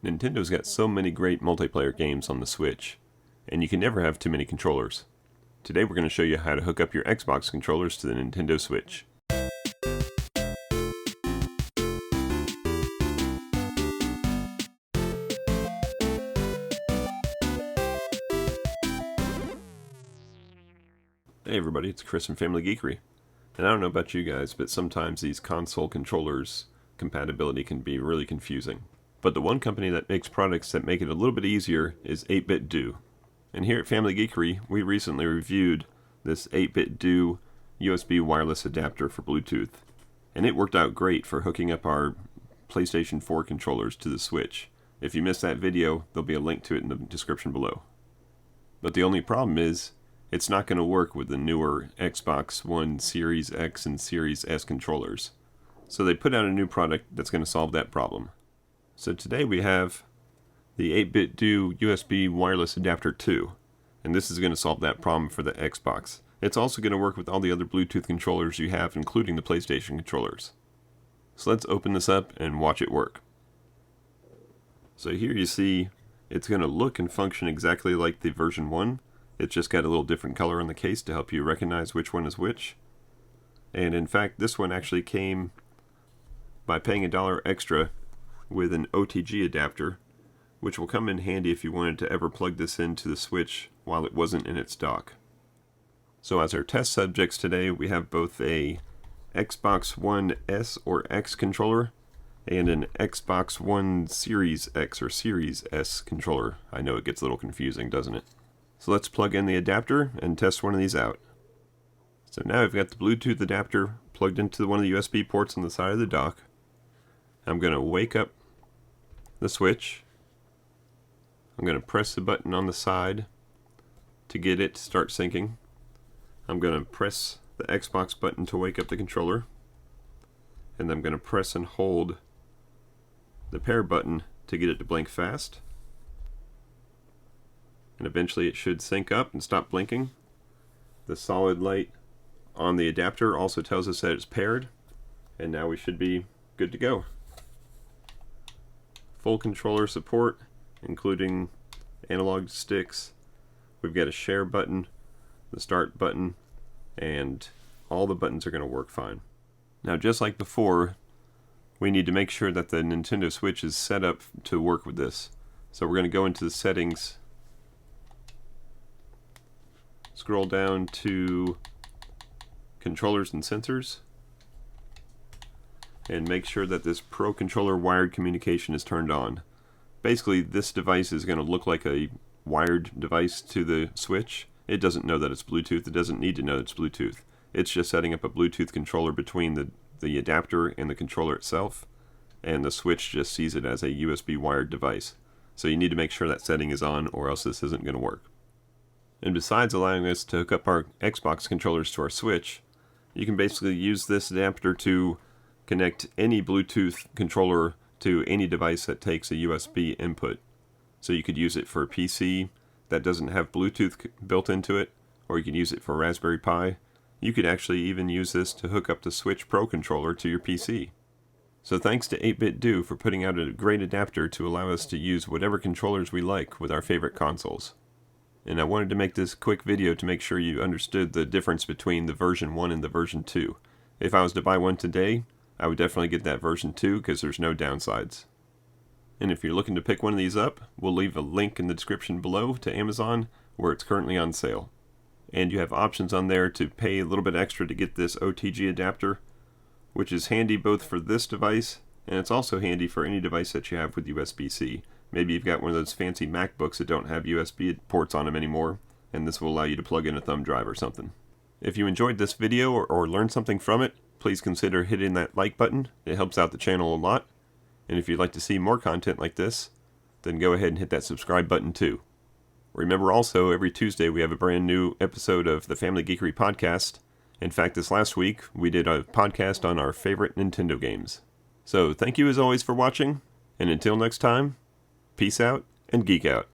Nintendo's got so many great multiplayer games on the Switch, and you can never have too many controllers. Today we're going to show you how to hook up your Xbox controllers to the Nintendo Switch. Hey everybody, it's Chris from Family Geekery. And I don't know about you guys, but sometimes these console controllers compatibility can be really confusing. But the one company that makes products that make it a little bit easier is 8BitDo. And here at Family Geekery, we recently reviewed this 8BitDo USB wireless adapter for Bluetooth. And it worked out great for hooking up our PlayStation 4 controllers to the Switch. If you missed that video, there'll be a link to it in the description below. But the only problem is, it's not going to work with the newer Xbox One Series X and Series S controllers. So they put out a new product that's going to solve that problem. So today we have the 8BitDo USB Wireless Adapter 2. And this is going to solve that problem for the Xbox. It's also going to work with all the other Bluetooth controllers you have, including the PlayStation controllers. So let's open this up and watch it work. So here you see it's going to look and function exactly like the version 1. It's just got a little different color on the case to help you recognize which one is which. And in fact, this one actually came by paying $1 extra with an OTG adapter, which will come in handy if you wanted to ever plug this into the Switch while it wasn't in its dock. So as our test subjects today, we have both a Xbox One S or X controller and an Xbox One Series X or Series S controller. I know it gets a little confusing, doesn't it? So let's plug in the adapter and test one of these out. So now I've got the Bluetooth adapter plugged into one of the USB ports on the side of the dock. I'm going to wake up the Switch. I'm going to press the button on the side to get it to start syncing. I'm going to press the Xbox button to wake up the controller. And I'm going to press and hold the pair button to get it to blink fast. And eventually it should sync up and stop blinking. The solid light on the adapter also tells us that it's paired, and now we should be good to go. Full controller support, including analog sticks. We've got a share button, the start button, and all the buttons are going to work fine. Now, just like before, we need to make sure that the Nintendo Switch is set up to work with this. So we're going to go into the settings, scroll down to controllers and sensors, and make sure that this Pro Controller wired communication is turned on. Basically, this device is going to look like a wired device to the Switch. It doesn't know that it's Bluetooth. It doesn't need to know it's Bluetooth. It's just setting up a Bluetooth controller between the adapter and the controller itself, and the Switch just sees it as a USB wired device. So you need to make sure that setting is on, or else this isn't going to work. And besides allowing us to hook up our Xbox controllers to our Switch, you can basically use this adapter to connect any Bluetooth controller to any device that takes a USB input. So you could use it for a PC that doesn't have Bluetooth built into it, or you can use it for Raspberry Pi. You could actually even use this to hook up the Switch Pro controller to your PC. So thanks to 8BitDo for putting out a great adapter to allow us to use whatever controllers we like with our favorite consoles. And I wanted to make this quick video to make sure you understood the difference between the version 1 and the version 2. If I was to buy one today, I would definitely get that version 2 because there's no downsides. And if you're looking to pick one of these up, we'll leave a link in the description below to Amazon where it's currently on sale. And you have options on there to pay a little bit extra to get this OTG adapter, which is handy both for this device, and it's also handy for any device that you have with USB-C. Maybe you've got one of those fancy MacBooks that don't have USB ports on them anymore, and this will allow you to plug in a thumb drive or something. If you enjoyed this video or learned something from it, please consider hitting that like button. It helps out the channel a lot. And if you'd like to see more content like this, then go ahead and hit that subscribe button too. Remember also, every Tuesday we have a brand new episode of the Family Geekery Podcast. In fact, this last week we did a podcast on our favorite Nintendo games. So thank you as always for watching, and until next time, peace out and geek out.